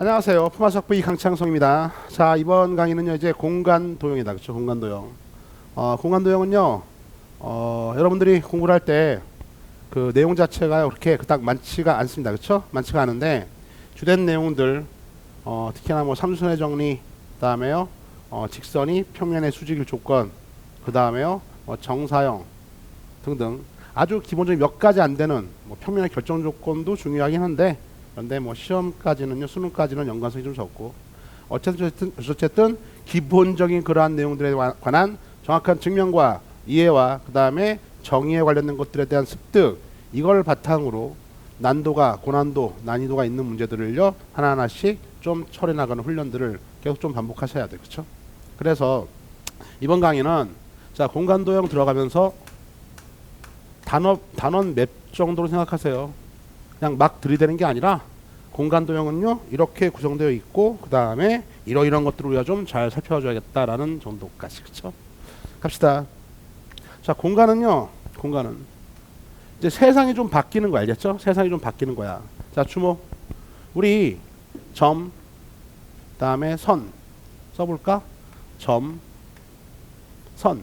안녕하세요. 품화석V 강창성입니다. 자, 이번 강의는요, 이제 공간도형이다. 그렇죠? 공간도형. 공간도형은요, 여러분들이 공부를 할 때 그 내용 자체가 그렇게 그닥 많지가 않습니다. 그렇죠? 많지가 않은데 주된 내용들, 특히나 뭐 삼수선의 정리, 그다음에요, 직선이 평면의 수직일 조건, 그다음에요, 정사형 등등 아주 기본적인 몇 가지 안 되는 뭐 평면의 결정 조건도 중요하긴 한데, 그런데 뭐 시험까지는요, 수능까지는 연관성이 좀 적고, 어쨌든 기본적인 그러한 내용들에 관한 정확한 증명과 이해와 그 다음에 정의에 관련된 것들에 대한 습득, 이걸 바탕으로 난도가, 고난도, 난이도가 있는 문제들을요, 하나하나씩 좀 처리 나가는 훈련들을 계속 좀 반복하셔야 돼요. 그렇죠? 그래서 이번 강의는 자, 공간도형 들어가면서 단원 맵 정도로 생각하세요. 그냥 막 들이대는 게 아니라 공간도형은요, 이렇게 구성되어 있고 그 다음에 이러이러한 것들을 우리가 좀 잘 살펴줘야겠다라는 정도까지. 그쵸? 갑시다. 자, 공간은 이제 세상이 좀 바뀌는 거 알겠죠? 세상이 좀 바뀌는 거야. 자, 주목. 우리 점, 그 다음에 선 써볼까? 점, 선,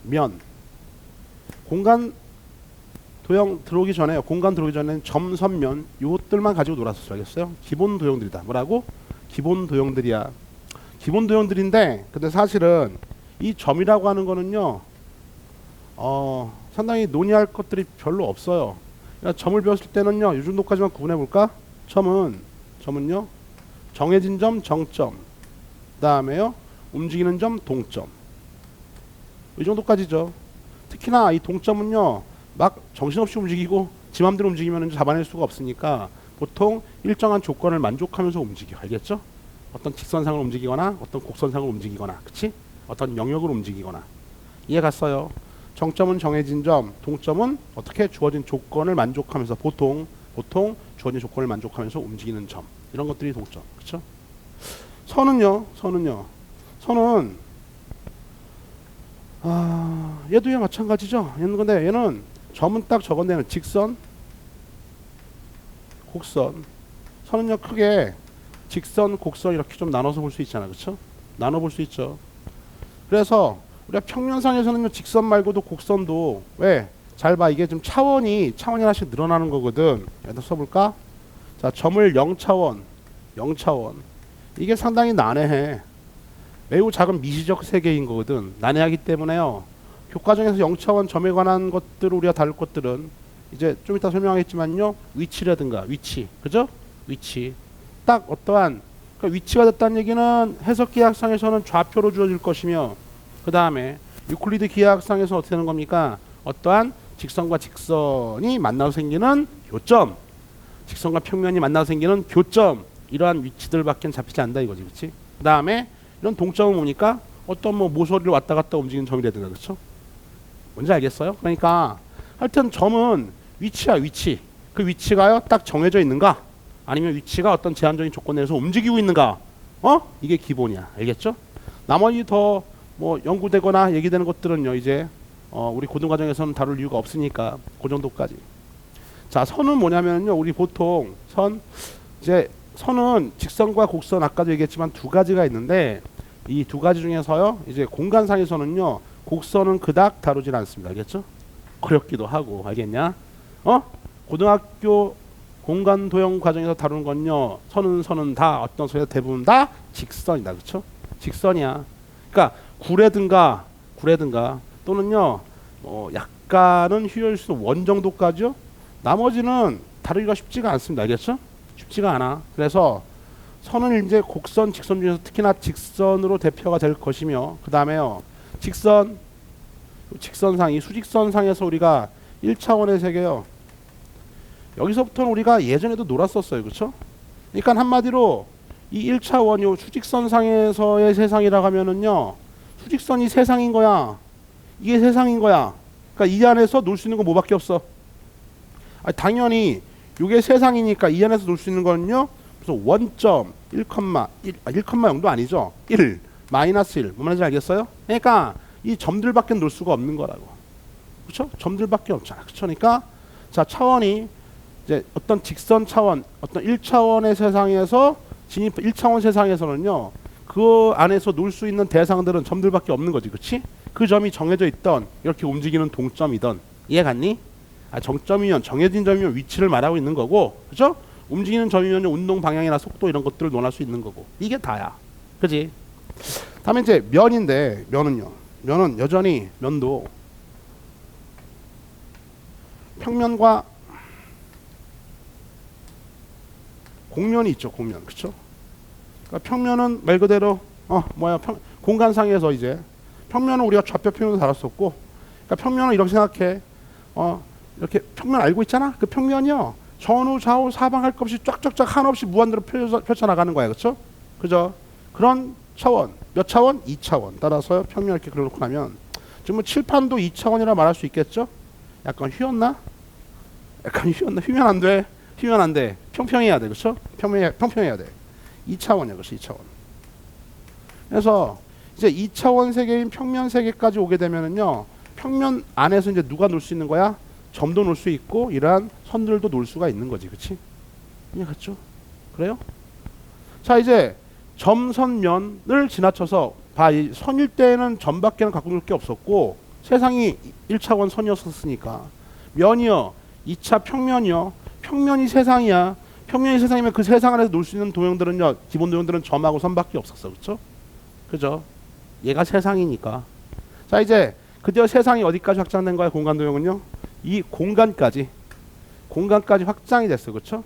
면. 공간 도형 들어오기 전에, 공간 들어오기 전에는 점, 선, 면 이것들만 가지고 놀았었어요. 알겠어요? 기본 도형들이다. 뭐라고? 기본 도형들이야. 기본 도형들인데, 근데 사실은 이 점이라고 하는 거는요, 상당히 논의할 것들이 별로 없어요. 그러니까 점을 배웠을 때는요, 이 정도까지만 구분해 볼까? 점은요, 정해진 점, 정점, 그 다음에요, 움직이는 점, 동점. 이 정도까지죠. 특히나 이 동점은요, 막 정신없이 움직이고 지 맘대로 움직이면 잡아낼 수가 없으니까 보통 일정한 조건을 만족하면서 움직여. 알겠죠? 어떤 직선상을 움직이거나 어떤 곡선상을 움직이거나, 그치? 어떤 영역을 움직이거나. 이해 갔어요? 정점은 정해진 점, 동점은 어떻게 주어진 조건을 만족하면서 보통 주어진 조건을 만족하면서 움직이는 점. 이런 것들이 동점. 그쵸? 선은 얘도 마찬가지죠. 근데 얘는 점은 딱 적어내는 직선, 곡선. 선은요, 크게 직선, 곡선 이렇게 좀 나눠서 볼 수 있잖아. 그쵸? 나눠 볼 수 있죠. 그래서 우리가 평면상에서는요, 직선 말고도 곡선도, 왜? 잘 봐. 이게 좀 차원이 하나씩 늘어나는 거거든. 여기다 써볼까? 자, 점을 0차원. 이게 상당히 난해해. 매우 작은 미시적 세계인 거거든. 난해하기 때문에요, 교과정에서 0차원 점에 관한 것들을 우리가 다룰 것들은 이제 좀 이따 설명하겠지만요, 위치라든가, 그죠? 위치. 딱 어떠한, 그러니까 위치가 됐다는 얘기는 해석 기하학상에서는 좌표로 주어질 것이며, 그 다음에 유클리드 기하학상에서 어떻게 되는 겁니까? 어떠한 직선과 직선이 만나서 생기는 교점, 직선과 평면이 만나서 생기는 교점, 이러한 위치들밖에 잡히지 않는다 이거지. 그렇지? 그 다음에 이런 동점은 뭡니까? 어떤 뭐 모서리를 왔다 갔다 움직이는 점이라든가. 그렇죠? 뭔지 알겠어요? 그러니까 하여튼 점은 위치야. 위치. 그 위치가요, 딱 정해져 있는가? 아니면 위치가 어떤 제한적인 조건 내에서 움직이고 있는가? 이게 기본이야. 알겠죠? 나머지 더 뭐 연구되거나 얘기되는 것들은요, 이제 우리 고등과정에서는 다룰 이유가 없으니까 그 정도까지. 자, 선은 뭐냐면요, 우리 보통 선은 직선과 곡선, 아까도 얘기했지만 두 가지가 있는데, 이 두 가지 중에서요, 이제 공간상에서는요, 곡선은 그닥 다루질 않습니다. 알겠죠? 어렵기도 하고. 알겠냐? 고등학교 공간 도형 과정에서 다루는 건요, 선은 다 어떤 소리가 대부분 다 직선이다. 그렇죠? 직선이야. 그러니까 구레든가 또는요, 약간은 휴일수 원 정도까지요. 나머지는 다루기가 쉽지가 않습니다. 알겠죠? 쉽지가 않아. 그래서 선은 이제 곡선, 직선 중에서 특히나 직선으로 대표가 될 것이며, 그 다음에요, 직선상이 수직선상에서 우리가 1차원의 세계요. 여기서부터는 우리가 예전에도 놀았었어요. 그렇죠? 그러니까 한마디로 이 1차원이 수직선상에서의 세상이라고 하면은요, 수직선이 세상인 거야. 이게 세상인 거야. 그러니까 이 안에서 놀 수 있는 건 뭐밖에 없어? 당연히 이게 세상이니까 이 안에서 놀 수 있는 거는요, 그래서 원점 1,0도 아니죠. 1, 마이너스 1. 뭔 말인지 알겠어요? 그러니까 이 점들밖에 놀 수가 없는 거라고. 그렇죠? 점들밖에 없잖아. 그렇죠? 그러니까 자, 차원이 이제 어떤 직선 차원, 어떤 1차원의 세상에서 진입 1차원 세상에서는요. 그 안에서 놀 수 있는 대상들은 점들밖에 없는 거지. 그렇지? 그 점이 정해져 있던 이렇게 움직이는 동점이던 이해 갔니? 아, 정점이면 정해진 점이면 위치를 말하고 있는 거고. 그죠? 움직이는 점이면 운동 방향이나 속도 이런 것들을 논할 수 있는 거고. 이게 다야. 그지? 다음에 이제 면인데 면은요. 면은 여전히 면도 평면과 공면이 있죠. 공면. 그쵸? 그러니까 평면은 말 그대로 공간상에서 이제 평면은 우리가 좌표 표현도 달았었고 그러니까 평면은 이렇게 생각해. 이렇게 평면 알고 있잖아. 그 평면이요. 전후 좌우 사방 할 것 없이 쫙쫙쫙 한없이 무한대로 펼쳐나가는 거야. 그쵸? 그죠? 그런 차원. 몇 차원? 2차원. 따라서 평면 이렇게 그려놓고 나면 지금 뭐 칠판도 2차원이라 말할 수 있겠죠? 약간 휘었나? 약간 휘었나? 휘면 안 돼. 휘면 안 돼. 평평해야 돼. 그쵸? 평평해야 돼. 2차원이야. 그렇지? 2차원. 그래서 이제 2차원 세계인 평면 세계까지 오게 되면은요. 평면 안에서 이제 누가 놀 수 있는 거야? 점도 놀 수 있고 이러한 선들도 놀 수가 있는 거지. 그치? 이해갔죠? 그래요? 자 이제 점선면을 지나쳐서 이 선일 때는 점밖에는 갖고 놀 게 없었고 세상이 1차원 선이었으니까 면이요 2차 평면이요 평면이 세상이야. 평면이 세상이면 그 세상 안에서 놀 수 있는 도형들은요 기본 도형들은 점하고 선밖에 없었어. 그쵸? 그죠? 얘가 세상이니까. 자 이제 드디어 세상이 어디까지 확장된 거야? 공간 도형은요 이 공간까지 확장이 됐어. 그쵸?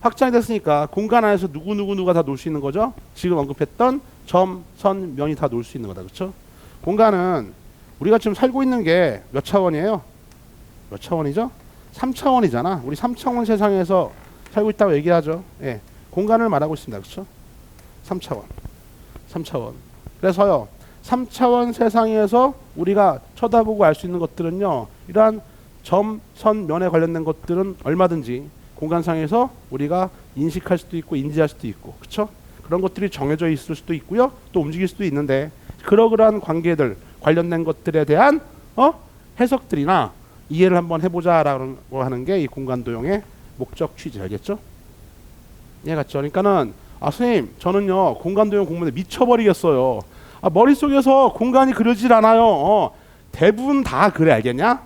확장이 됐으니까 공간 안에서 누가 다 놀 수 있는 거죠. 지금 언급했던 점, 선, 면이 다 놀 수 있는 거다. 그렇죠? 공간은 우리가 지금 살고 있는 게 몇 차원이에요? 몇 차원이죠? 3차원이잖아. 우리 3차원 세상에서 살고 있다고 얘기하죠. 예. 공간을 말하고 있습니다. 그렇죠? 3차원. 그래서요. 3차원 세상에서 우리가 쳐다보고 알 수 있는 것들은요. 이러한 점, 선, 면에 관련된 것들은 얼마든지 공간상에서 우리가 인식할 수도 있고 인지할 수도 있고 그쵸? 그런 것들이 정해져 있을 수도 있고요. 또 움직일 수도 있는데 그러한 관계들 관련된 것들에 대한 해석들이나 이해를 한번 해보자라고 하는 게 이 공간 도형의 목적 취지. 알겠죠? 이해갔죠? 그러니까는 선생님 저는요 공간 도형 공부에 미쳐버리겠어요. 머릿속에서 공간이 그려지질 않아요. 대부분 다 그래. 알겠냐?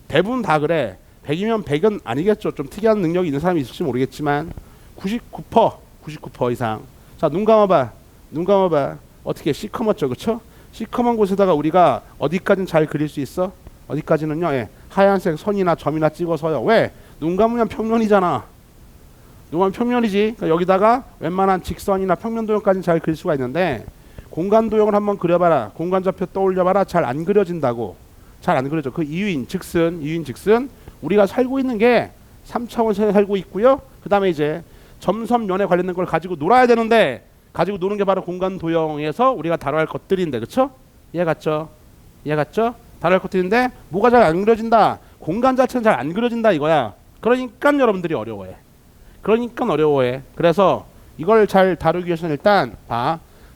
대부분 다 그래. 100이면 100은 아니겠죠. 좀 특이한 능력이 있는 사람이 있을지 모르겠지만 99% 이상. 자, 눈 감아봐. 어떻게 시커멓죠. 그쵸? 시커먼 곳에다가 우리가 어디까지는 잘 그릴 수 있어? 어디까지는요. 예. 하얀색 선이나 점이나 찍어서요. 왜? 눈 감으면 평면이잖아. 눈 감으면 평면이지. 그러니까 여기다가 웬만한 직선이나 평면 도형까지는 잘 그릴 수가 있는데 공간 도형을 한번 그려봐라. 공간 좌표 떠올려봐라. 잘 안 그려진다고. 잘 안 그려져. 그 이유인 즉슨 우리가 살고 있는 게 3차원에서 살고 있고요. 그 다음에 이제 점선면에 관련된 걸 가지고 놀아야 되는데 가지고 노는 게 바로 공간 도형에서 우리가 다뤄야 할 것들인데 그쵸? 이해갔죠? 다뤄야 할 것들인데 뭐가 잘 안 그려진다. 공간 자체는 잘 안 그려진다 이거야. 그러니까 여러분들이 어려워해. 그래서 이걸 잘 다루기 위해서는 일단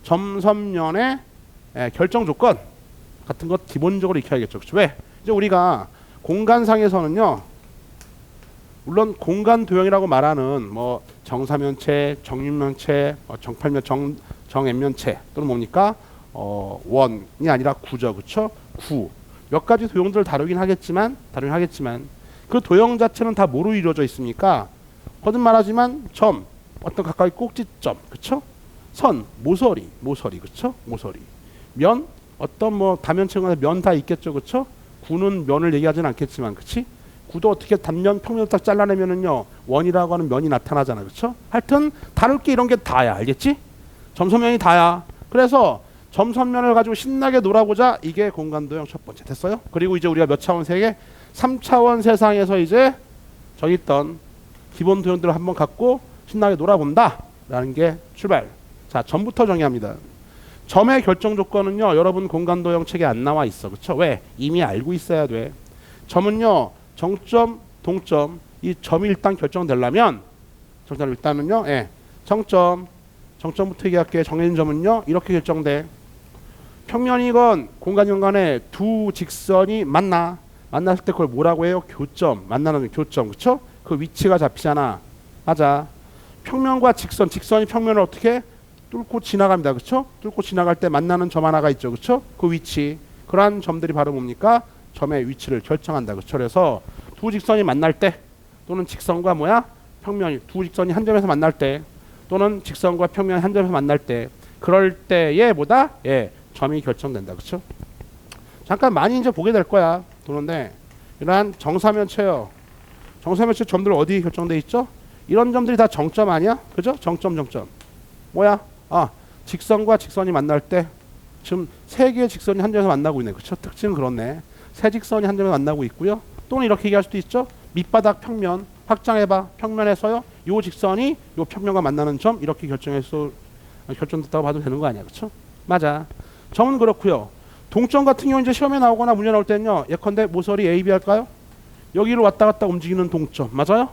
점선면의 결정 조건 같은 것 기본적으로 익혀야겠죠. 그쵸? 왜? 이제 우리가 공간상에서는요. 물론 공간 도형이라고 말하는 뭐 정사면체, 정육면체, 정팔면, 정엠면체 또는 뭡니까? 원이 아니라 구죠. 그쵸? 구. 몇 가지 도형들을 다루긴 하겠지만 그 도형 자체는 다 뭐로 이루어져 있습니까? 거듭말하지만 점, 어떤 가까이 꼭지점. 그쵸? 선, 모서리. 그쵸? 면, 어떤 뭐 다면체가 면 다 있겠죠. 그쵸? 구는 면을 얘기하진 않겠지만 그치? 구도 어떻게 단면 평면을 딱 잘라내면은요 원이라고 하는 면이 나타나잖아. 그쵸? 하여튼 다룰 게 이런 게 다야. 알겠지? 점선면이 다야. 그래서 점선면을 가지고 신나게 놀아보자. 이게 공간도형 첫 번째. 됐어요? 그리고 이제 우리가 몇 차원 세계? 3차원 세상에서 이제 저기 있던 기본 도형들을 한번 갖고 신나게 놀아본다 라는 게 출발. 자, 점부터 정의합니다. 점의 결정 조건은요 여러분 공간 도형 책에 안 나와 있어. 그쵸? 왜? 이미 알고 있어야 돼. 점은요 정점, 동점 이 점이 일단 결정되려면 일단은요 정점부터 얘기할게. 정해진 점은요 이렇게 결정돼. 평면이건 공간이건 간에 두 직선이 만났을 때 그걸 뭐라고 해요? 교점. 만나는 교점. 그쵸? 그 위치가 잡히잖아. 맞아. 평면과 직선, 직선이 평면을 어떻게 뚫고 지나갑니다. 그렇죠? 뚫고 지나갈 때 만나는 점 하나가 있죠. 그렇죠? 그 위치. 그러한 점들이 바로 뭡니까? 점의 위치를 결정한다. 그렇죠? 그래서 두 직선이 만날 때 또는 직선과 뭐야? 평면이 두 직선이 한 점에서 만날 때 또는 직선과 평면이 한 점에서 만날 때 그럴 때에 뭐다? 예, 점이 결정된다. 그렇죠? 잠깐 많이 이제 보게 될 거야. 보는데 이러한 정사면체요. 정사면체 점들 어디 결정돼 있죠? 이런 점들이 다 정점 아니야? 그죠? 정점 정점. 뭐야? 아, 직선과 직선이 만날 때 지금 세 개의 직선이 한 점에서 만나고 있네. 그렇죠? 특징은 그렇네. 세 직선이 한 점에서 만나고 있고요. 또는 이렇게 얘기할 수도 있죠. 밑바닥 평면 확장해봐. 평면에서요. 요 직선이 요 평면과 만나는 점 이렇게 결정됐다고 봐도 되는 거 아니야. 그렇죠? 맞아. 점은 그렇고요. 동점 같은 경우 이제 시험에 나오거나 문제 나올 때는요. 예컨대 모서리 A, B 할까요? 여기로 왔다 갔다 움직이는 동점. 맞아요?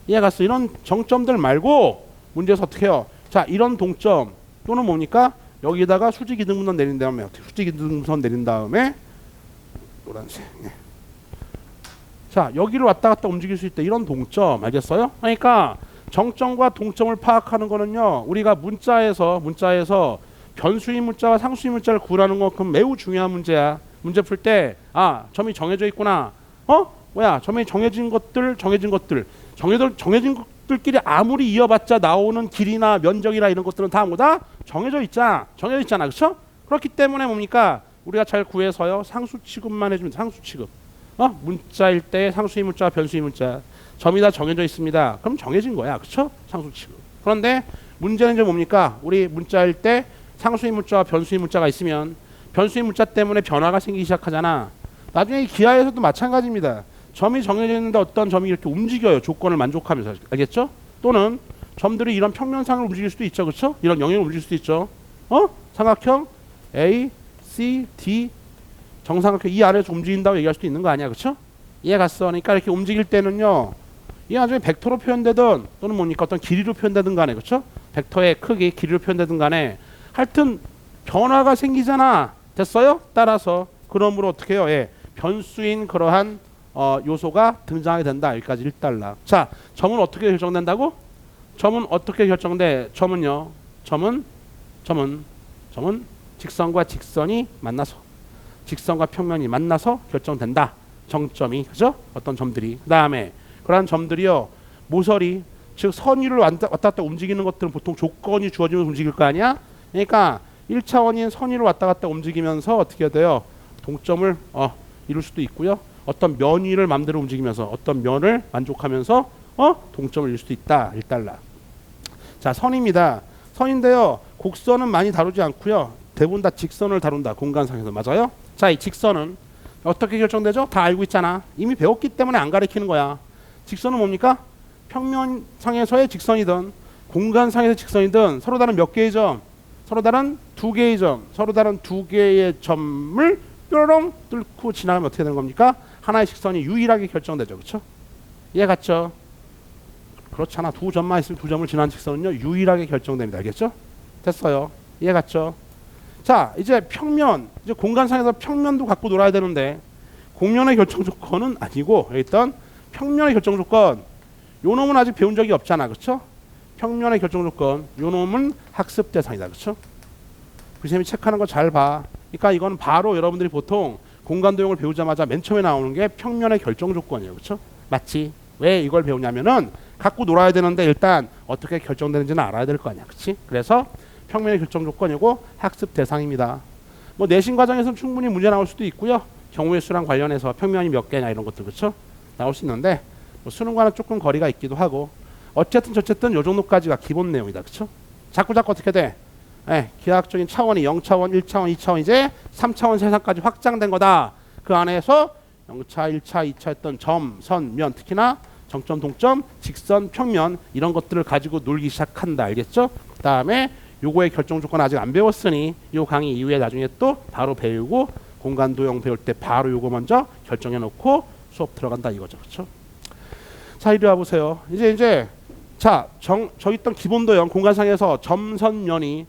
이해갔어? 이런 정점들 말고 문제에서 어떻게 해요? 자, 이런 동점 또는 뭡니까? 여기다가 수직이등분선 내린 다음에 수직이등분선 내린 다음에 노란색. 네. 자, 여기를 왔다 갔다 움직일 수 있다. 이런 동점 알겠어요? 그러니까 정점과 동점을 파악하는 거는요. 우리가 문자에서 변수인 문자와 상수인 문자를 구하는 거 그럼 매우 중요한 문제야. 문제 풀 때 아, 점이 정해져 있구나. 뭐야? 점이 정해진 것들끼리 아무리 이어봤자 나오는 길이나 면적이나 이런 것들은 다 뭐다? 정해져 있잖아. 그렇죠? 그렇기 때문에 뭡니까? 우리가 잘 구해서요. 상수 취급만 해주면 상수 취급. 문자일 때 상수인 문자, 변수인 문자. 점이 다 정해져 있습니다. 그럼 정해진 거야. 그렇죠? 상수 취급. 그런데 문제는 이제 뭡니까? 우리 문자일 때 상수인 문자와 변수인 문자가 있으면 변수인 문자 때문에 변화가 생기기 시작하잖아. 나중에 기하에서도 마찬가지입니다. 점이 정해져 있는데 어떤 점이 이렇게 움직여요. 조건을 만족하면서. 알겠죠? 또는 점들이 이런 평면상을 움직일 수도 있죠. 그렇죠? 이런 영역을 움직일 수도 있죠. 삼각형 A, C, D 정삼각형 이 안에서 움직인다고 얘기할 수도 있는 거 아니야. 그렇죠? 이해 갔어? 그러니까 이렇게 움직일 때는요. 이 나중에 벡터로 표현되든 또는 뭡니까? 어떤 길이로 표현되든 간에 그렇죠? 벡터의 크기, 길이로 표현되든 간에 하여튼 변화가 생기잖아. 됐어요? 따라서 그러므로 어떻게 해요? 예. 변수인 그러한 요소가 등장하게 된다. 여기까지 1달러. 자, 점은 어떻게 결정된다고? 점은 어떻게 결정돼? 점은요. 점은 직선과 직선이 만나서 직선과 평면이 만나서 결정된다. 정점이. 그죠? 어떤 점들이. 그다음에 그러한 점들이요. 모서리 즉 선 위를 왔다 갔다 움직이는 것들은 보통 조건이 주어지면 움직일 거 아니야? 그러니까 1차원인 선 위를 왔다 갔다 움직이면서 어떻게 돼요? 동점을 이룰 수도 있고요. 어떤 면 위를 마음대로 움직이면서 어떤 면을 만족하면서 동점을 이룰 수도 있다. 1달러. 자, 선입니다. 선인데요. 곡선은 많이 다루지 않고요. 대부분 다 직선을 다룬다. 공간상에서. 맞아요? 자, 이 직선은 어떻게 결정되죠? 다 알고 있잖아. 이미 배웠기 때문에 안 가르치는 거야. 직선은 뭡니까? 평면상에서의 직선이든 공간상에서의 직선이든 서로 다른 몇 개의 점? 서로 다른 두 개의 점. 서로 다른 두 개의 점을 뾰로롱 뚫고 지나가면 어떻게 되는 겁니까? 하나의 직선이 유일하게 결정되죠. 그렇죠? 이해 갔죠? 그렇잖아. 두 점만 있으면 두 점을 지나는 직선은요. 유일하게 결정됩니다. 알겠죠? 됐어요. 이해 갔죠? 자, 이제 평면. 이제 공간상에서 평면도 갖고 놀아야 되는데 공면의 결정 조건은 아니고 일단 평면의 결정 조건 요 놈은 아직 배운 적이 없잖아. 그렇죠? 평면의 결정 조건 요 놈은 학습 대상이다. 그렇죠? 선생님이 체크하는 거 잘 봐. 그러니까 이건 바로 여러분들이 보통 공간 도형을 배우자마자 맨 처음에 나오는 게 평면의 결정 조건이에요. 그렇죠? 맞지? 왜 이걸 배우냐면은 갖고 놀아야 되는데 일단 어떻게 결정되는지는 알아야 될 거 아니야. 그렇지? 그래서 평면의 결정 조건이고 학습 대상입니다. 뭐 내신 과정에서는 충분히 문제 나올 수도 있고요. 경우의 수랑 관련해서 평면이 몇 개냐 이런 것들 그렇죠? 나올 수 있는데 뭐 수능과는 조금 거리가 있기도 하고 어쨌든 요 정도까지가 기본 내용이다. 그렇죠? 자꾸 어떻게 돼? 기하학적인 차원이 0차원, 1차원, 2차원 이제 3차원 세상까지 확장된 거다. 그 안에서 0차, 1차, 2차 했던 점, 선, 면 특히나 정점, 동점, 직선, 평면 이런 것들을 가지고 놀기 시작한다. 알겠죠? 그 다음에 요거의 결정 조건 아직 안 배웠으니 요 강의 이후에 나중에 또 바로 배우고 공간 도형 배울 때 바로 요거 먼저 결정해 놓고 수업 들어간다 이거죠. 그렇죠? 자, 이리 와 보세요. 이제 자, 저 있던 기본 도형 공간상에서 점선면이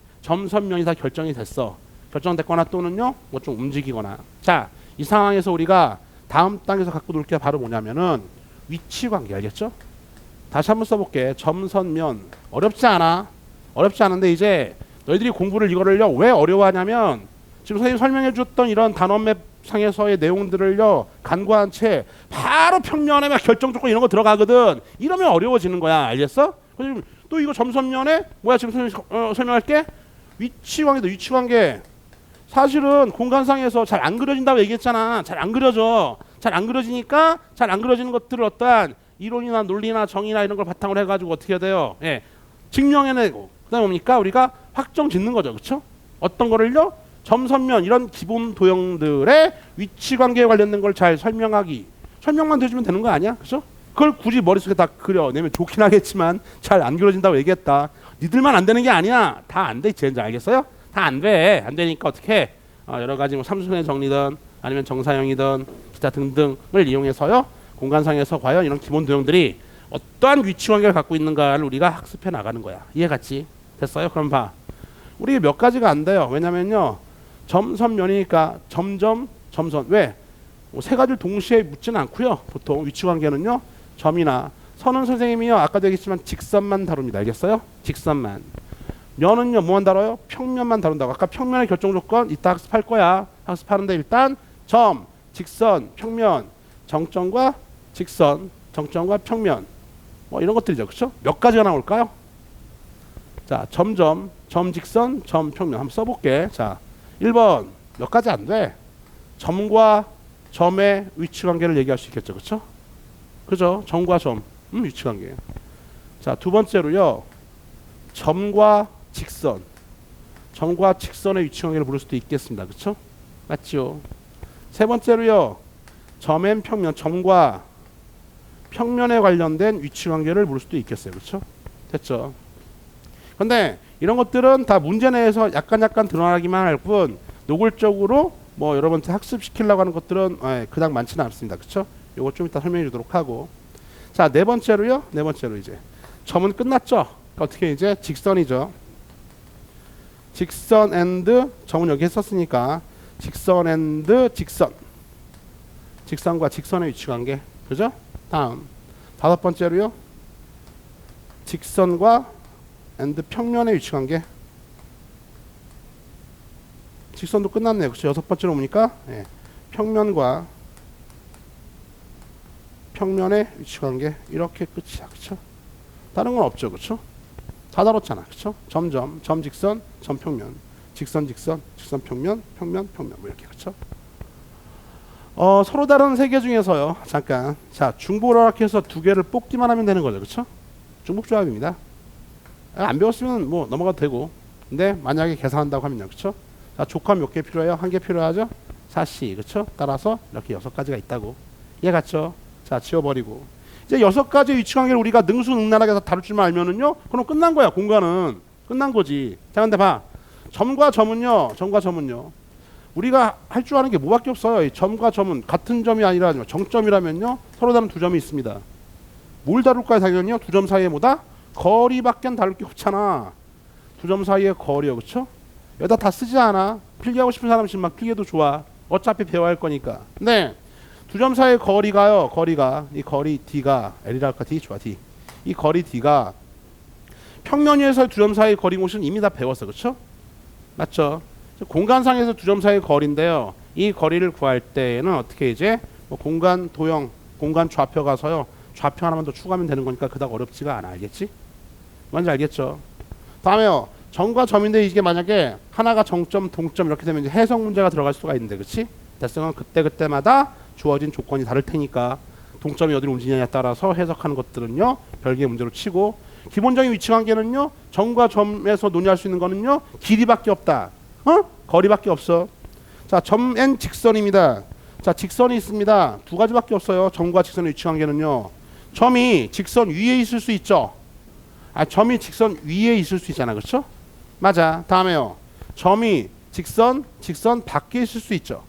다 결정이 됐어. 결정됐거나 또는요. 뭐 좀 움직이거나. 자, 이 상황에서 우리가 다음 단계에서 갖고 놀 게 바로 뭐냐면은 위치 관계. 알겠죠? 다시 한번 써볼게. 점선면 어렵지 않아. 어렵지 않은데 이제 너희들이 공부를 이거를요 왜 어려워하냐면 지금 선생님 설명해 줬던 이런 단원맵 상에서의 내용들을요 간과한 채 바로 평면에 막 결정 조건 이런 거 들어가거든. 이러면 어려워지는 거야. 알겠어? 또 이거 점선면에 뭐야 지금 설명할게. 위치관계도 위치관계. 사실은 공간상에서 잘 안 그려진다고 얘기했잖아. 잘 안 그려져. 잘 안 그려지니까 잘 안 그려지는 것들을 어떠한 이론이나 논리나 정의나 이런 걸 바탕으로 해가지고 어떻게 해야 돼요? 예, 증명해내고 그다음에 뭡니까? 우리가 확정 짓는 거죠. 그렇죠? 어떤 거를요? 점선면 이런 기본 도형들의 위치관계에 관련된 걸 잘 설명만 해주면 되는 거 아니야? 그렇죠? 그걸 굳이 머릿속에 다 그려내면 좋긴 하겠지만 잘 안 그려진다고 얘기했다. 니들만 안 되는 게 아니야. 다 안 돼. 이제 알겠어요? 다 안 돼. 안 되니까 어떻게 여러 가지 뭐 삼수의 정리든 아니면 정사형이든 기타 등등을 이용해서요 공간상에서 과연 이런 기본 도형들이 어떠한 위치관계를 갖고 있는가를 우리가 학습해 나가는 거야. 이해갔지? 됐어요? 그럼 봐. 우리 몇 가지가 안 돼요. 왜냐면요 점선면이니까 점점 점선. 왜? 세 가지를 동시에 묻지는 않고요. 보통 위치관계는요 점이나 선은 선생님이요 아까도 얘기했지만 직선만 다룹니다. 알겠어요? 직선만. 면은요 뭐만 다뤄요? 평면만 다룬다고. 아까 평면의 결정 조건 이따 학습할 거야. 학습하는데 일단 점, 직선, 평면, 정점과 직선, 정점과 평면 뭐 이런 것들이죠. 그렇죠? 몇 가지가 나올까요? 자, 점점, 점직선, 점평면 한번 써볼게. 자, 1번 몇 가지 안 돼. 점과 점의 위치관계를 얘기할 수 있겠죠. 그렇죠? 그죠? 점과 점 위치관계. 자, 두 번째로요. 점과 직선. 점과 직선의 위치관계를 부를 수도 있겠습니다. 그렇죠? 맞죠? 세 번째로요. 점엔 평면, 점과 평면에 관련된 위치관계를 부를 수도 있겠어요. 그렇죠? 됐죠? 근데 이런 것들은 다 문제 내에서 약간 드러나기만 할 뿐 노골적으로 뭐 여러분한테 학습시키려고 하는 것들은 그닥 많지는 않습니다. 그렇죠? 요거 좀 이따 설명해 주도록 하고. 자, 네 번째로 이제 점은 끝났죠? 그러니까 어떻게 이제 직선이죠. 직선 앤드 점은 여기 했었으니까 직선 앤드 직선. 직선과 직선의 위치관계. 그죠? 다음 다섯 번째로요. 직선과 앤드 평면의 위치관계. 직선도 끝났네요. 그렇죠? 여섯 번째로 보니까 평면과 평면의 위치관계 이렇게 끝이야. 그렇죠? 다른 건 없죠. 그렇죠? 다 다뤘잖아. 그렇죠? 점점, 점직선, 점평면, 직선, 직선, 직선 평면, 평면, 평면 뭐 이렇게. 그렇죠? 서로 다른 세 개 중에서요. 잠깐. 자, 중복오락해서 두 개를 뽑기만 하면 되는 거죠. 그렇죠? 중복조합입니다. 안 배웠으면 뭐 넘어가도 되고. 근데 만약에 계산한다고 하면요. 그렇죠? 자, 조합 몇 개 필요해요? 한 개 필요하죠? 4C. 그렇죠? 따라서 이렇게 6가지가 있다고. 이해 갔죠? 자, 지워버리고. 이제 6가지 위치관계를 우리가 능수능란하게 다룰 줄만 알면은요. 그럼 끝난 거야. 공간은. 끝난 거지. 자, 근데 봐. 점과 점은요. 우리가 할 줄 아는 게 뭐밖에 없어요. 이 점과 점은 같은 점이 아니라 정점이라면요. 서로 다른 두 점이 있습니다. 뭘 다룰까요? 당연히요. 두 점 사이에 뭐다? 거리밖에 다룰 게 없잖아. 두 점 사이의 거리요. 그렇죠? 여기다 다 쓰지 않아. 필기하고 싶은 사람씩 막 필기해도 좋아. 어차피 배워야 할 거니까. 근데 두 점 사이의 거리가요. 이 거리 D가 L이라 할까? D 좋아. D. 이 거리 D가 평면 위에서 두 점 사이의 거리 모션 이미 다 배웠어. 그렇죠? 맞죠? 공간상에서 두 점 사이의 거리인데요. 이 거리를 구할 때는 어떻게 이제 뭐 공간 도형, 공간 좌표 가서요. 좌표 하나만 더 추가하면 되는 거니까 그닥 어렵지가 않아. 알겠지? 뭔지 알겠죠? 다음에요. 점과 점인데 이게 만약에 하나가 정점, 동점 이렇게 되면 이제 해석 문제가 들어갈 수가 있는데, 그렇지? 대성은 그때마다 주어진 조건이 다를 테니까 동점이 어디로 움직이냐에 따라서 해석하는 것들은요 별개의 문제로 치고, 기본적인 위치관계는요 점과 점에서 논의할 수 있는 거는요 길이밖에 없다. 거리밖에 없어. 자, 점 N 직선입니다. 자, 직선이 있습니다. 두 가지밖에 없어요. 점과 직선의 위치관계는요. 점이 직선 위에 있을 수 있죠. 점이 직선 위에 있을 수 있잖아. 그렇죠? 맞아. 다음에요. 점이 직선 밖에 있을 수 있죠.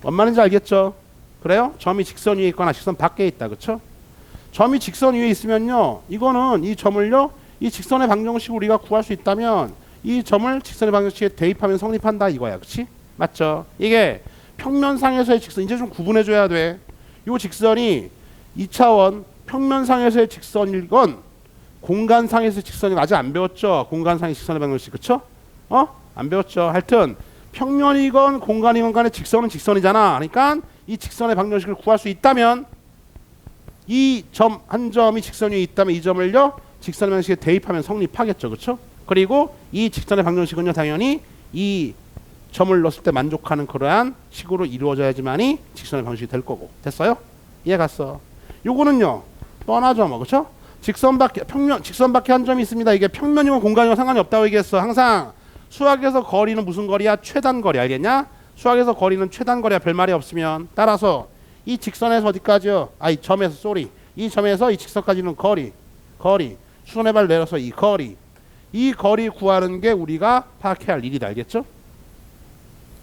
뭔 말인지 알겠죠? 그래요? 점이 직선 위에 있거나 직선 밖에 있다. 그렇죠? 점이 직선 위에 있으면요. 이거는 이 점을요. 이 직선의 방정식 우리가 구할 수 있다면 이 점을 직선의 방정식에 대입하면 성립한다 이거야. 그렇지? 맞죠? 이게 평면상에서의 직선 이제 좀 구분해 줘야 돼. 이 직선이 2차원 평면상에서의 직선이건 공간상에서의 직선이 아직 안 배웠죠. 공간상의 직선의 방정식 그쵸? 안 배웠죠. 하여튼 평면이건 공간이건 간에 직선은 직선이잖아. 그러니까 이 직선의 방정식을 구할 수 있다면 이 점 한 점이 직선 위에 있다면 이 점을요 직선의 방정식에 대입하면 성립하겠죠. 그쵸? 그리고 이 직선의 방정식은요 당연히 이 점을 넣었을 때 만족하는 그러한 식으로 이루어져야지만이 직선의 방정식이 될 거고. 됐어요? 이해 갔어? 요거는요 뻔하죠 뭐. 그쵸? 직선밖에 한 점이 있습니다. 이게 평면이건 공간이건 상관이 없다고 얘기했어. 항상 수학에서 거리는 무슨 거리야? 최단거리. 알겠냐? 수학에서 거리는 최단거리야. 별말이 없으면. 따라서 이 직선에서 어디까지요? 이 점에서 이 점에서 이 직선까지는 거리 수선의 발 내려서 이 거리 구하는 게 우리가 파악해야 할 일이다. 알겠죠?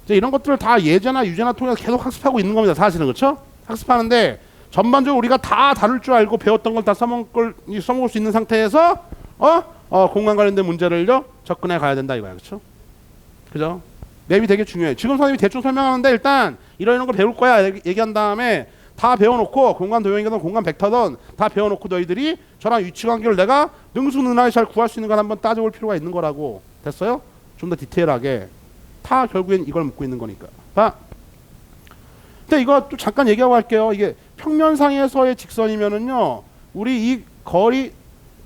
이제 이런 것들을 다 예제나 유제나 통해서 계속 학습하고 있는 겁니다. 사실은. 그렇죠? 학습하는데 전반적으로 우리가 다 다룰 줄 알고 배웠던 걸 다 써먹을 수 있는 상태에서 공간 관련된 문제를요 접근해 가야 된다 이거야. 그렇죠? 그죠? 맵이 되게 중요해. 지금 선생님이 대충 설명하는데 일단 이런 걸 배울 거야 얘기한 다음에 다 배워놓고 공간 도형이든 공간 벡터든 다 배워놓고 너희들이 저랑 위치관계를 내가 능수능란하게 잘 구할 수 있는 걸 한번 따져볼 필요가 있는 거라고. 됐어요? 좀 더 디테일하게. 다 결국엔 이걸 묻고 있는 거니까. 봐. 근데 이거 또 잠깐 얘기하고 갈게요. 이게 평면상에서의 직선이면은요 우리 이 거리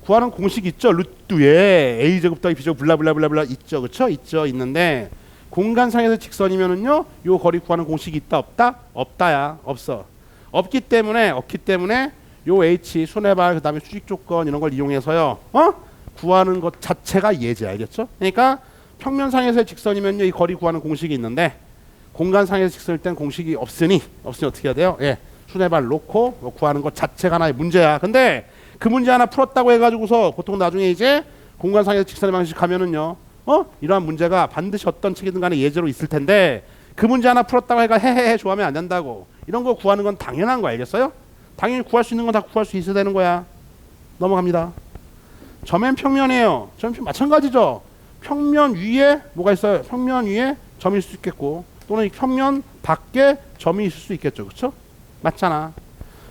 구하는 공식 있죠. 루트에 a제곱 더하기 b제곱 블라블라블라블라 있죠. 그쵸? 있죠. 있는데 공간상에서 직선이면은요 요 거리 구하는 공식이 있다 없다? 없다야. 없어. 없기 때문에 요 h 손해발 그다음에 수직 조건 이런 걸 이용해서요 구하는 것 자체가 예제. 알겠죠? 그러니까 평면상에서의 직선이면요 이 거리 구하는 공식이 있는데 공간상에서 직선일 땐 공식이 없으니 어떻게 해야 돼요? 손해발 놓고 구하는 것 자체가 하나의 문제야. 근데 그 문제 하나 풀었다고 해가지고서 보통 나중에 이제 공간상에서 직선의 방식 하면은요 이러한 문제가 반드시 어떤 책이든 간에 예제로 있을 텐데 그 문제 하나 풀었다고 해가 헤헤헤 좋아하면 안 된다고. 이런 거 구하는 건 당연한 거 알겠어요? 당연히 구할 수 있는 건 다 구할 수 있어야 되는 거야. 넘어갑니다. 점엔 평면이에요. 점은 마찬가지죠. 평면 위에 뭐가 있어요? 평면 위에 점이 있을 수 있겠고 또는 평면 밖에 점이 있을 수 있겠죠. 그렇죠? 맞잖아.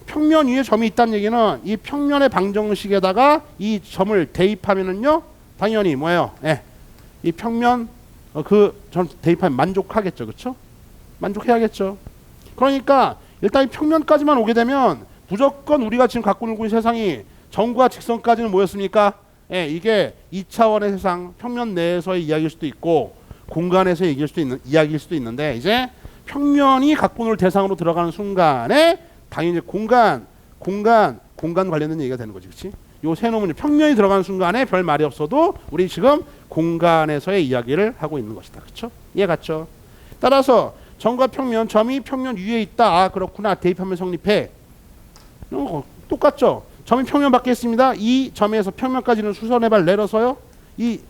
평면 위에 점이 있다는 얘기는 이 평면의 방정식에다가 이 점을 대입하면은요 당연히 뭐예요? 이 평면 그 점 대입하면 만족하겠죠. 그렇죠? 만족해야겠죠. 그러니까 일단 이 평면까지만 오게 되면 무조건 우리가 지금 갖고 있는 세상이 점과 직선까지는 뭐였습니까? 이게 2차원의 세상 평면 내에서의 이야기일 수도 있고 공간에서 이야기일 수도 있는데 이제 평면이 갖고 놀 대상으로 들어가는 순간에 당연히 공간 관련된 얘기가 되는 거지. 그렇지? 요 세 놈은 평면이 들어가는 순간에 별 말이 없어도 우리 지금 공간에서의 이야기를 하고 있는 것이다. 그렇죠? 이해 갔죠? 따라서 점과 평면, 점이 평면 위에 있다. 그렇구나. 대입하면 성립해. 똑같죠? 점이 평면 밖에 있습니다. 이 점에서 평면까지는 수선의 발 내려서요. 이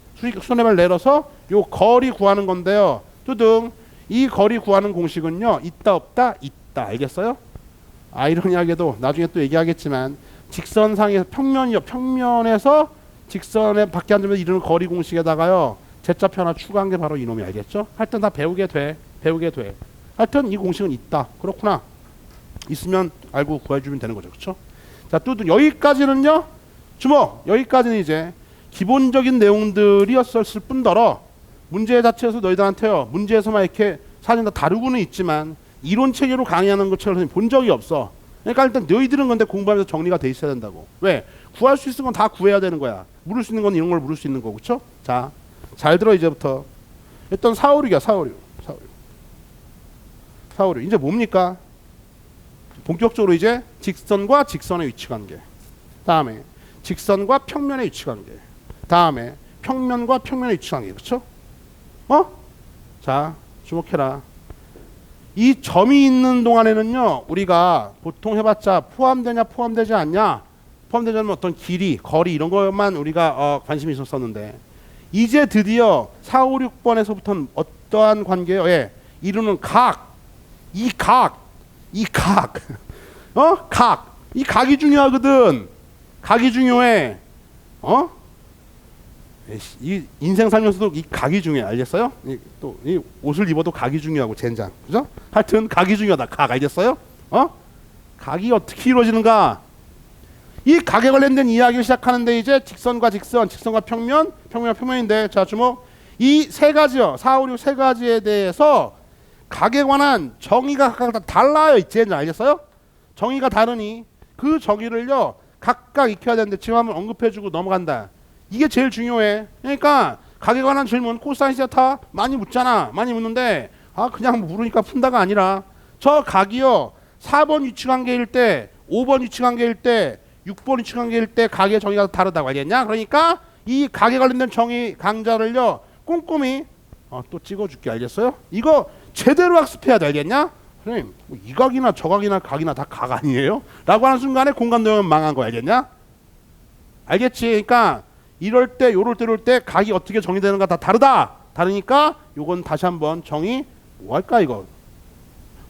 수선의 발 내려서 요 거리 구하는 건데요. 뚜둥. 이 거리 구하는 공식은요. 있다 없다? 있다. 알겠어요? 아이러니하게도 나중에 또 얘기하겠지만 직선상에서 평면에서 직선에 밖에 한 점에서 이르는 거리 공식에다가요. 제자표 하나 추가한 게 바로 이놈이. 알겠죠? 하여튼 다 배우게 돼. 하여튼 이 공식은 있다. 그렇구나. 있으면 알고 구해주면 되는 거죠. 그렇죠? 자, 또 여기까지는요. 주목. 여기까지는 이제 기본적인 내용들이었을 뿐더러 문제 자체에서 너희들한테요. 문제에서만 이렇게 사실 다 다루고는 있지만 이론 체계로 강의하는 것처럼 본 적이 없어. 그러니까 일단 너희들은 근데 공부하면서 정리가 돼 있어야 된다고. 왜? 구할 수 있는 건 다 구해야 되는 거야. 물을 수 있는 건 이런 걸 물을 수 있는 거고. 그렇죠? 자, 잘 들어 이제부터. 일단 456이야. 456. 이제 뭡니까? 본격적으로 이제 직선과 직선의 위치관계. 다음에 직선과 평면의 위치관계. 다음에 평면과 평면의 위치관계. 그렇죠? 자, 주목해라. 이 점이 있는 동안에는요. 우리가 보통 해봤자 포함되냐 포함되지 않냐. 포함되지 않으면 어떤 길이, 거리 이런 것만 우리가 관심이 있었었는데 이제 드디어 4, 5, 6번에서부터는 어떠한 관계예요? 이루는 각. 이 각. 이 각이 중요하거든. 각이 중요해. 이 인생 살면서도 이 각이 중요해. 알겠어요? 또 이 옷을 입어도 각이 중요하고 젠장. 그죠? 하여튼 각이 중요하다. 각 알겠어요? 각이 어떻게 이루어지는가? 이 각에 관련된 이야기를 시작하는데 이제 직선과 직선, 직선과 평면, 평면과 평면인데 자 주목. 이 세 가지요. 4, 5, 6 세 가지에 대해서 각에 관한 정의가 각각 다 달라요. 이제 알겠어요? 정의가 다르니 그 정의를요 각각 익혀야 되는데 지금 한번 언급해주고 넘어간다. 이게 제일 중요해. 그러니까 각에 관한 질문 코사인 세타 많이 묻잖아. 많이 묻는데 아 그냥 물으니까 푼다가 아니라 저 각이요 4번 위치관계일 때 5번 위치관계일 때 6번 위치관계일 때 각의 정의가 다르다고 알겠냐? 그러니까 이 각에 관련된 정의 강좌를요 꼼꼼히 또 찍어줄게. 알겠어요? 이거 제대로 학습해야 돼. 알겠냐? 선생님 이 각이나 저 각이나 각이나 다 각 아니에요? 라고 하는 순간에 공간 도형은 망한 거 알겠냐? 알겠지? 그러니까 이럴 때 요럴 때 각이 어떻게 정의되는가 다 다르다. 다르니까 요건 다시 한번 정의 뭐 할까 이거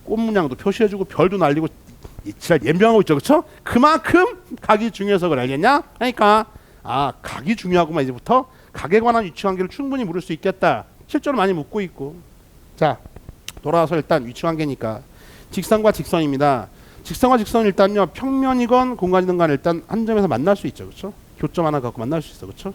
꽃 문양도 표시해주고 별도 날리고 지랄 연병하고 있죠. 그쵸? 그만큼 각이 중요해서 그래. 알겠냐? 그러니까 아 각이 중요하구만. 이제부터 각에 관한 위치관계를 충분히 물을 수 있겠다. 실제로 많이 묻고 있고. 자 돌아와서 일단 위치관계니까 직선과 직선입니다. 직선과 직선은 일단요 평면이건 공간이든 간에 일단 한 점에서 만날 수 있죠. 그렇죠? 교점 하나 갖고 만날 수 있어. 그렇죠?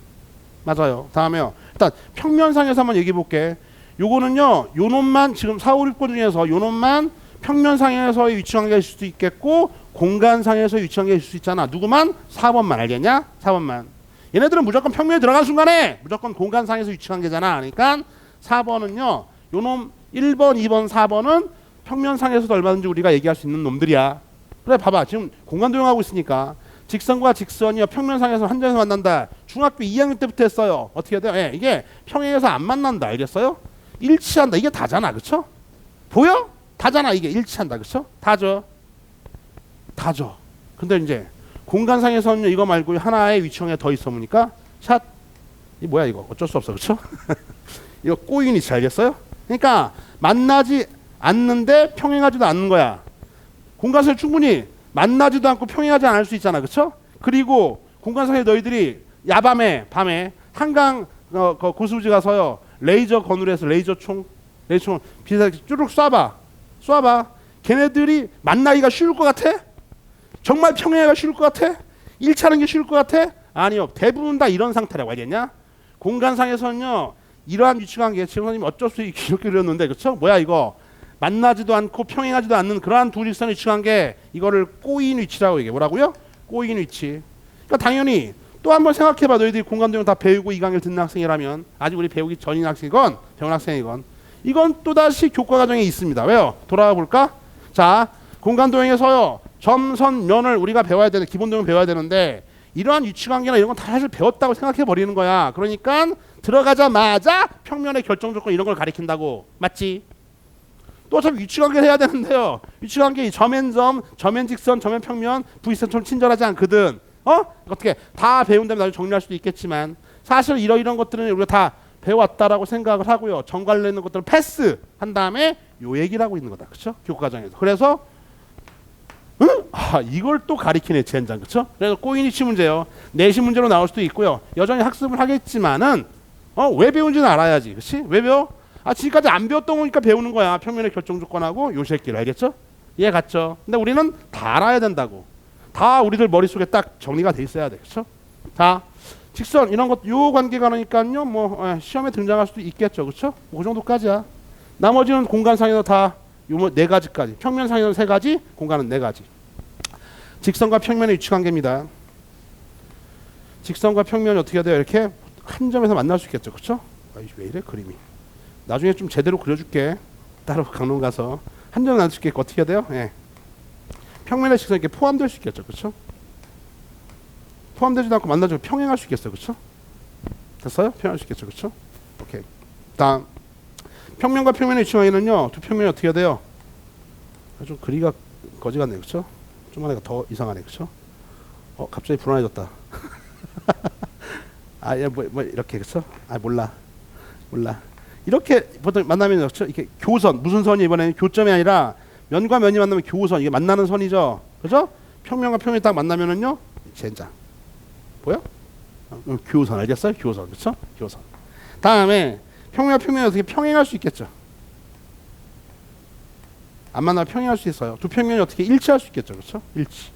맞아요. 다음에요. 일단 평면상에서 한번 얘기해 볼게. 요거는요 요 놈만 지금 4, 5, 6번 중에서 요 놈만 평면상에서의 위치관계일 수도 있겠고 공간상에서의 위치관계일 수 있잖아. 누구만? 4번만. 알겠냐? 4번만. 얘네들은 무조건 평면에 들어간 순간에 무조건 공간상에서 위치관계잖아. 그러니까 4번은요 요 놈 1번, 2번, 4번은 평면상에서도 얼마든지 우리가 얘기할 수 있는 놈들이야. 그래 봐봐. 지금 공간 도용하고 있으니까 직선과 직선이요 평면상에서 한 점에서 만난다. 중학교 2학년 때부터 했어요. 어떻게 해야 돼요? 예, 이게 평행에서 안 만난다. 알겠어요? 일치한다. 이게 다잖아. 그쵸? 보여? 다잖아. 이게 일치한다. 그쵸? 다죠. 다죠. 근데 이제 공간상에서는 이거 말고 하나의 위치형에 더 있어 보니까 샷. 이 뭐야 이거. 어쩔 수 없어. 그쵸? 이거 꼬인 위치 알겠어요? 그러니까 만나지 않는데 평행하지도 않는 거야. 공간상에 충분히 만나지도 않고 평행하지 않을 수 있잖아. 그쵸? 그리고 공간상에 너희들이 야밤에 밤에 한강 고수부지 가서요 레이저 건으로 레이저 총 비슷하게 쭈룩 쏴봐. 걔네들이 만나기가 쉬울 것 같아? 정말 평행하기가 쉬울 것 같아? 일치하는 게 쉬울 것 같아? 아니요. 대부분 다 이런 상태라고 알겠냐? 공간상에서는요 이러한 위치관계 지금 선생님 어쩔 수 없이 이렇게 그렸는데 그쵸? 뭐야 이거 만나지도 않고 평행하지도 않는 그러한 두 일선 위치관계 이거를 꼬인 위치라고 얘기해. 뭐라고요? 꼬인 위치. 그러니까 당연히 또 한번 생각해봐. 너희들이 공간 도형 다 배우고 이 강의를 듣는 학생이라면 아직 우리 배우기 전인 학생이건 배운 학생이건 이건 또다시 교과 과정에 있습니다. 왜요? 돌아가 볼까? 자 공간 도형에서요 점선 면을 우리가 배워야 되는 기본 도형 배워야 되는데 이러한 위치관계나 이런 건 다 사실 배웠다고 생각해 버리는 거야. 그러니까 들어가자마자 평면의 결정 조건 이런 걸 가리킨다고. 맞지? 또 어차피 위치관계를 해야 되는데요. 위치관계 점앤점, 점앤직선, 점앤평면, 부위선처럼 친절하지 않거든. 어떻게 다 배운 다음에 나중에 정리할 수도 있겠지만 사실 이런 것들은 우리가 다 배워왔다라고 생각을 하고요. 정 관련 것들은 패스한 다음에 요 얘기를 하고 있는 거다. 그렇죠? 교과과정에서. 그래서 이걸 또 가리키네 젠장. 그렇죠? 그래서 꼬인 위치 문제요. 내신 문제로 나올 수도 있고요. 여전히 학습을 하겠지만은 왜 배운지는 알아야지. 그렇지? 왜 배워? 지금까지 안 배웠던 거니까 배우는 거야. 평면의 결정 조건하고 요 새끼를. 알겠죠? 이해 갔죠? 근데 우리는 다 알아야 된다고. 다 우리들 머릿속에 딱 정리가 돼 있어야 돼. 그렇죠? 자, 직선 이런 것 요 관계가 나니까요. 뭐 시험에 등장할 수도 있겠죠. 그렇죠? 그 정도까지야. 나머지는 공간상에서 다 요 네 가지까지. 평면상에서 세 가지, 공간은 네 가지. 직선과 평면의 위치 관계입니다. 직선과 평면이 어떻게 돼요? 이렇게 한 점에서 만날 수 있겠죠. 그렇죠? 왜 이래 그림이. 나중에 좀 제대로 그려줄게. 따로 강론 가서 한 점에 만날 수 있게 어떻게 해야 돼요? 예. 평면의 직선이 이렇게 포함될 수 있겠죠. 그렇죠? 포함되지도 않고 만나지고 평행할 수 있겠어요. 그렇죠? 됐어요? 평행할 수 있겠죠. 그렇죠? 오케이. 다음 평면과 평면의 위치 관계는요. 두 평면이 어떻게 돼요? 좀 그리가 거지 같네. 그렇죠? 좀 하니까 더 이상하네. 그렇죠? 갑자기 불안해졌다. 뭐 이렇게 그렇죠? 몰라. 이렇게 보통 만나면 그렇죠? 이렇게 교선 무슨 선이 이번에는 교점이 아니라 면과 면이 만나면 교선 이게 만나는 선이죠. 그죠? 평면과 평면이 딱 만나면은요. 젠장. 보여? 교선 알겠어요? 교선. 그렇죠? 교선. 다음에 평면과 평면이 어떻게 평행할 수 있겠죠? 안 만나면 평행할 수 있어요. 두 평면이 어떻게 일치할 수 있겠죠? 그렇죠? 일치.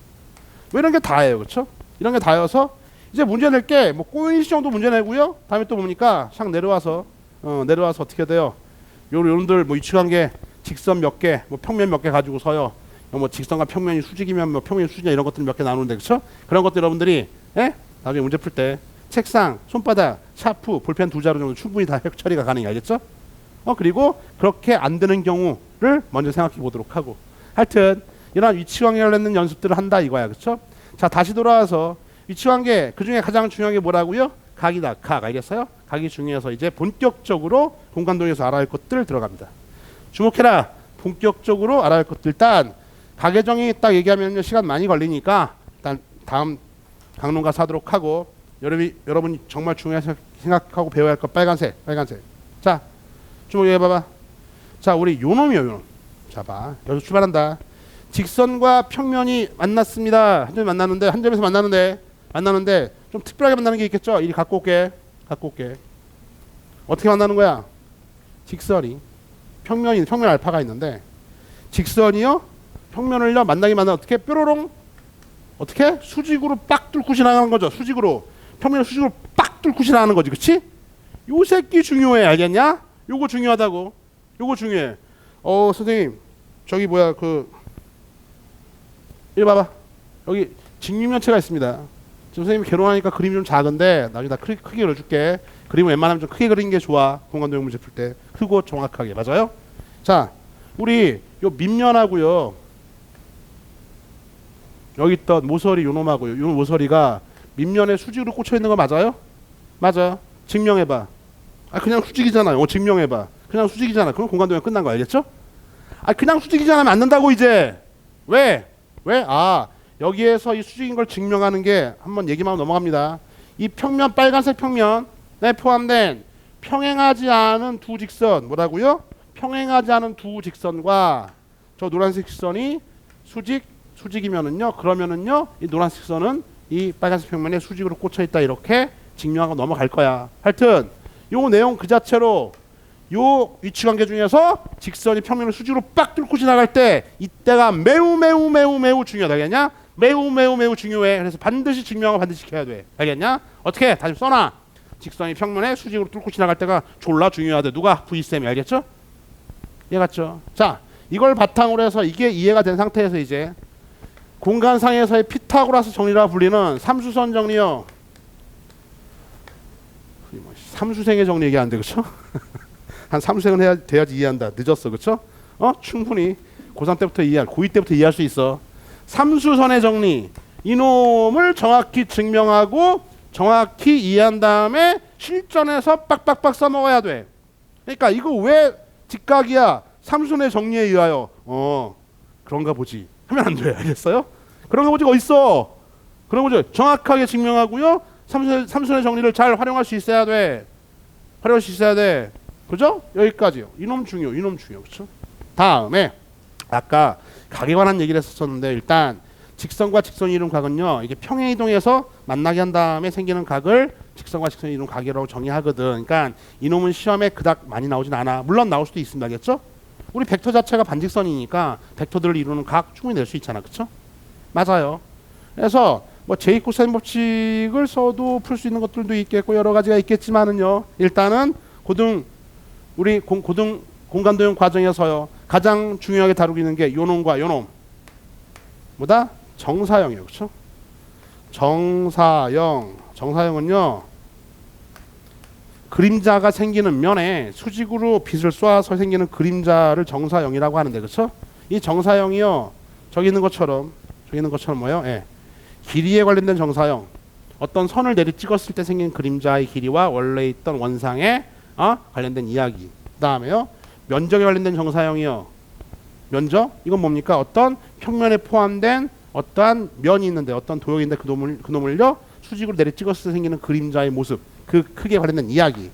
왜 이런 게 다예요. 그렇죠? 이런 게 다여서 이제 문제 낼 게 뭐 꼬인시 정도 문제 내고요. 다음에 또 뭡니까? 샥 내려와서 내려와서 어떻게 돼요? 요런들 뭐 위치관계 직선 몇 개, 뭐 평면 몇 개 가지고 서요. 뭐 직선과 평면이 수직이면 뭐 평면이 수직이냐 이런 것들 몇 개 나누는데 그렇죠? 그런 것들 여러분들이 나중에 문제 풀 때 책상, 손바닥, 샤프, 볼펜 두 자루 정도 충분히 다 처리가 가능해. 알겠죠? 그리고 그렇게 안 되는 경우를 먼저 생각해 보도록 하고 하여튼 이런 위치관계 관련된 연습들을 한다 이거야. 그렇죠? 자, 다시 돌아와서 위치관계 그 중에 가장 중요한 게 뭐라고요? 각이다. 각. 알겠어요? 각이 중요해서 이제 본격적으로 공간동에서 알아야 할 것들 들어갑니다. 주목해라. 본격적으로 알아야 할 것들. 일단 각의 정의 딱 얘기하면 시간 많이 걸리니까 일단 다음 강론 가서 하도록 하고 여러분이 정말 중요해서 생각하고 배워야 할 것 빨간색. 자, 주목해봐봐. 자, 우리 요놈이요. 요놈. 자, 봐. 여기서 출발한다. 직선과 평면이 만났습니다. 한 점에서 만나는데 좀 특별하게 만나는 게 있겠죠. 이리 갖고 올게. 어떻게 만나는 거야? 직선이 평면 알파가 있는데 직선이요 평면을요 만나면 어떻게 뾰로롱 어떻게 수직으로 빡 뚫고 지나가는 거죠. 평면을 수직으로 빡 뚫고 지나가는 거지. 그렇지? 요 새끼 중요해. 알겠냐? 요거 중요하다고. 요거 중요해. 선생님 저기 뭐야 이리 봐봐. 여기 직육면체가 있습니다. 지금 선생님이 괴로워하니까 그림이 좀 작은데 나중에 다 크게 그려줄게. 그림을 웬만하면 좀 크게 그리는 게 좋아. 공간도형 문제 풀 때. 크고 정확하게. 맞아요? 자, 우리 요 밑면하고요. 여기 있던 모서리 요놈하고요. 요 모서리가 밑면에 수직으로 꽂혀 있는 거 맞아요? 맞아. 증명해봐. 그냥 수직이잖아요. 증명해봐. 그냥 수직이잖아. 그럼 공간도형 끝난 거 알겠죠? 그냥 수직이잖아 하면 안 된다고 이제. 왜? 여기에서 이 수직인 걸 증명하는 게 한번 얘기만 하고 넘어갑니다. 이 평면 빨간색 평면에 포함된 평행하지 않은 두 직선 뭐라고요? 평행하지 않은 두 직선과 저 노란색 직선이 수직이면은요. 그러면은요. 이 노란색 선은 이 빨간색 평면에 수직으로 꽂혀 있다 이렇게 증명하고 넘어갈 거야. 하여튼 요 내용 그 자체로 요 위치관계 중에서 직선이 평면을 수직으로 빡 뚫고 지나갈 때 이때가 매우 중요하다. 알겠냐? 매우 중요해. 그래서 반드시 증명하고 반드시 지켜야 돼. 알겠냐? 어떻게? 다시 써놔. 직선이 평면에 수직으로 뚫고 지나갈 때가 졸라 중요하대. 누가? V쌤이. 알겠죠? 이해갔죠? 자, 이걸 바탕으로 해서 이게 이해가 된 상태에서 이제 공간상에서의 피타고라스 정리라 불리는 삼수선 정리요. 삼수생의 정리 얘기 안 돼. 그쵸? 한 3수생은 돼야지 이해한다. 늦었어. 그쵸? 충분히 고3 때부터 고2 때부터 이해할 수 있어. 삼수선의 정리. 이놈을 정확히 증명하고 정확히 이해한 다음에 실전에서 빡빡빡 써먹어야 돼. 그러니까 이거 왜 직각이야? 삼수선의 정리에 의하여. 그런가 보지. 하면 안 돼. 알겠어요? 그런가 보지가 어딨어. 그런 거죠. 정확하게 증명하고요. 삼수선의 정리를 잘 활용할 수 있어야 돼. 그죠? 여기까지요. 이놈 중요. 그렇죠? 다음에 아까 각에 관한 얘기를 했었는데 일단 직선과 직선이 이룬 각은요. 이게 평행 이동해서 만나게 한 다음에 생기는 각을 직선과 직선이 이룬 각이라고 정의하거든. 그러니까 이놈은 시험에 그닥 많이 나오진 않아. 물론 나올 수도 있습니다. 알겠죠? 우리 벡터 자체가 반직선이니까 벡터들을 이루는 각 충분히 낼 수 있잖아. 그렇죠? 맞아요. 그래서 뭐 제2코사인 법칙을 써도 풀 수 있는 것들도 있겠고 여러 가지가 있겠지만은요. 일단은 우리 고등 공간도형 과정에서요. 가장 중요하게 다루기는 게 요놈과 요놈. 뭐다? 정사형이에요. 그렇죠? 정사형은요. 그림자가 생기는 면에 수직으로 빛을 쏘아서 생기는 그림자를 정사형이라고 하는데 그렇죠? 이 정사형이요. 저기 있는 것처럼 뭐예요? 예. 길이에 관련된 정사형. 어떤 선을 내리 찍었을 때 생긴 그림자의 길이와 원래 있던 원상에 관련된 이야기. 그다음에요. 면적에 관련된 정사형이요. 면적? 이건 뭡니까? 어떤 평면에 포함된 어떠한 면이 있는데 어떤 도형인데 그놈을요. 수직으로 내리 찍었을 때 생기는 그림자의 모습. 그 크기에 관련된 이야기.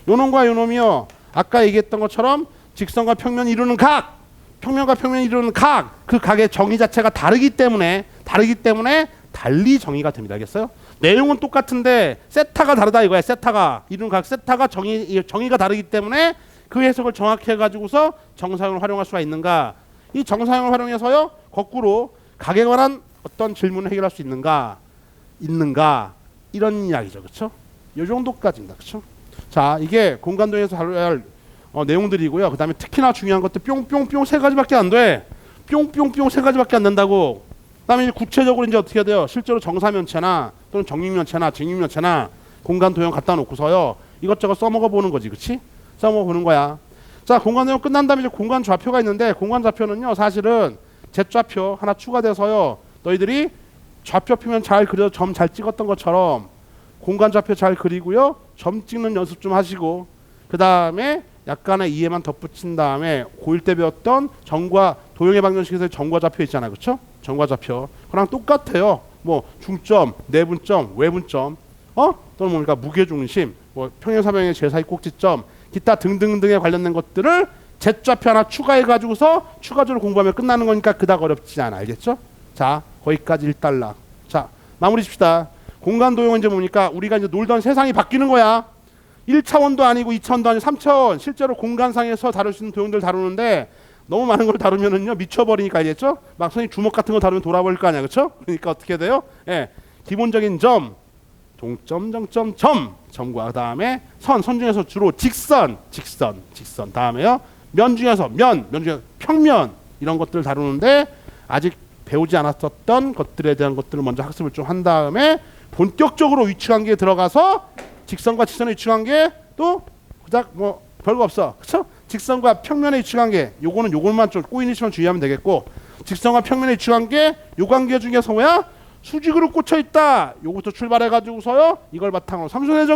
요놈과 요놈이요. 아까 얘기했던 것처럼 직선과 평면이 이루는 각. 평면과 평면이 이루는 각. 그 각의 정의 자체가 다르기 때문에 달리 정의가 됩니다. 알겠어요? 내용은 똑같은데 세타가 다르다 이거야. 세타가 이루는 각 세타가 정의가 다르기 때문에 그 해석을 정확히 해가지고서 정사형을 활용할 수가 있는가. 이 정사형을 활용해서요. 거꾸로 각에 관한 어떤 질문을 해결할 수 있는가. 있는가 이런 이야기죠. 그렇죠? 이 정도까지입니다. 그렇죠? 자, 이게 공간도형에서 다뤄야 할 내용들이고요. 그 다음에 특히나 중요한 것들 뿅뿅뿅 세 가지밖에 안 돼. 뿅뿅뿅 세 가지밖에 안 된다고. 그 다음에 구체적으로 이제 어떻게 해야 돼요? 실제로 정사면체나 또는 정육면체나 직육면체나 공간도형 갖다 놓고서요. 이것저것 써먹어 보는 거지. 그치? 써먹어 보는 거야. 자, 공간도형 끝난 다음에 이제 공간좌표가 있는데 공간좌표는요. 사실은 Z좌표 하나 추가돼서요. 너희들이 좌표 표면 잘 그려 점 잘 찍었던 것처럼 공간좌표 잘 그리고요. 점 찍는 연습 좀 하시고 그 다음에 약간의 이해만 덧붙인 다음에 고1 때 배웠던 정과 도형의 방정식에서 정과좌표 있잖아요. 그렇죠? 정과좌표 그랑 똑같아요. 뭐 중점, 내분점, 외분점 또는 뭡니까 무게중심, 뭐 평행사변의 제사의 꼭지점 기타 등등등에 관련된 것들을 Z좌표 하나 추가해 가지고서 추가적으로 공부하면 끝나는 거니까 그닥 어렵지 않아. 알겠죠? 자, 거기까지 1달러. 자, 마무리 칩시다. 공간도형은 이제 뭡니까? 우리가 이제 놀던 세상이 바뀌는 거야. 1차원도 아니고 2차원도 아니고 3차원. 실제로 공간상에서 다룰 수 있는 도형들 다루는데 너무 많은 걸 다루면은요 미쳐버리니까. 알겠죠? 막 선생님 주먹 같은 거 다루면 돌아버릴 거 아니야. 그렇죠? 그러니까 어떻게 돼요? 예, 기본적인 점, 동점, 정점, 점과 그 다음에 선 중에서 주로 직선 다음에요 면 중에서 면 중에서 평면 이런 것들을 다루는데 아직 배우지 않았었던 것들에 대한 것들을 먼저 학습을 좀 한 다음에 본격적으로 위치관계에 들어가서 직선과 직선의 위치관계 또 그닥 뭐 별거 없어. 그렇죠? 직선과 평면의 위치관계 요거만 좀 꼬이니처럼 주의하면 되겠고 직선과 평면의 위치관계 요 관계 중에서 뭐야? 수직으로 꽂혀 있다. 요것부터 출발해 가지고서요. 이걸 바탕으로 삼수선의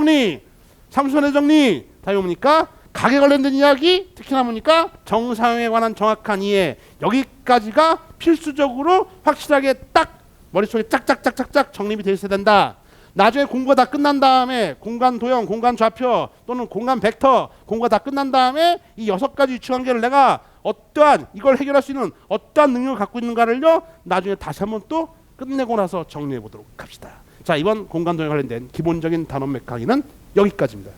정리 다 뭡니까? 각에 관련된 이야기 특히나 뭡니까? 정사형에 관한 정확한 이해 여기까지가 필수적으로 확실하게 딱 머릿속에 짝짝짝짝짝 정립이 돼 있어야 된다. 나중에 공부가 다 끝난 다음에 공간 도형, 공간 좌표 또는 공간 벡터 공부가 다 끝난 다음에 이 6가지 위치관계를 내가 어떠한 이걸 해결할 수 있는 어떠한 능력을 갖고 있는가를요 나중에 다시 한번 또 끝내고 나서 정리해 보도록 합시다. 자, 이번 공간 도형 관련된 기본적인 단원 맥 강의는 여기까지입니다.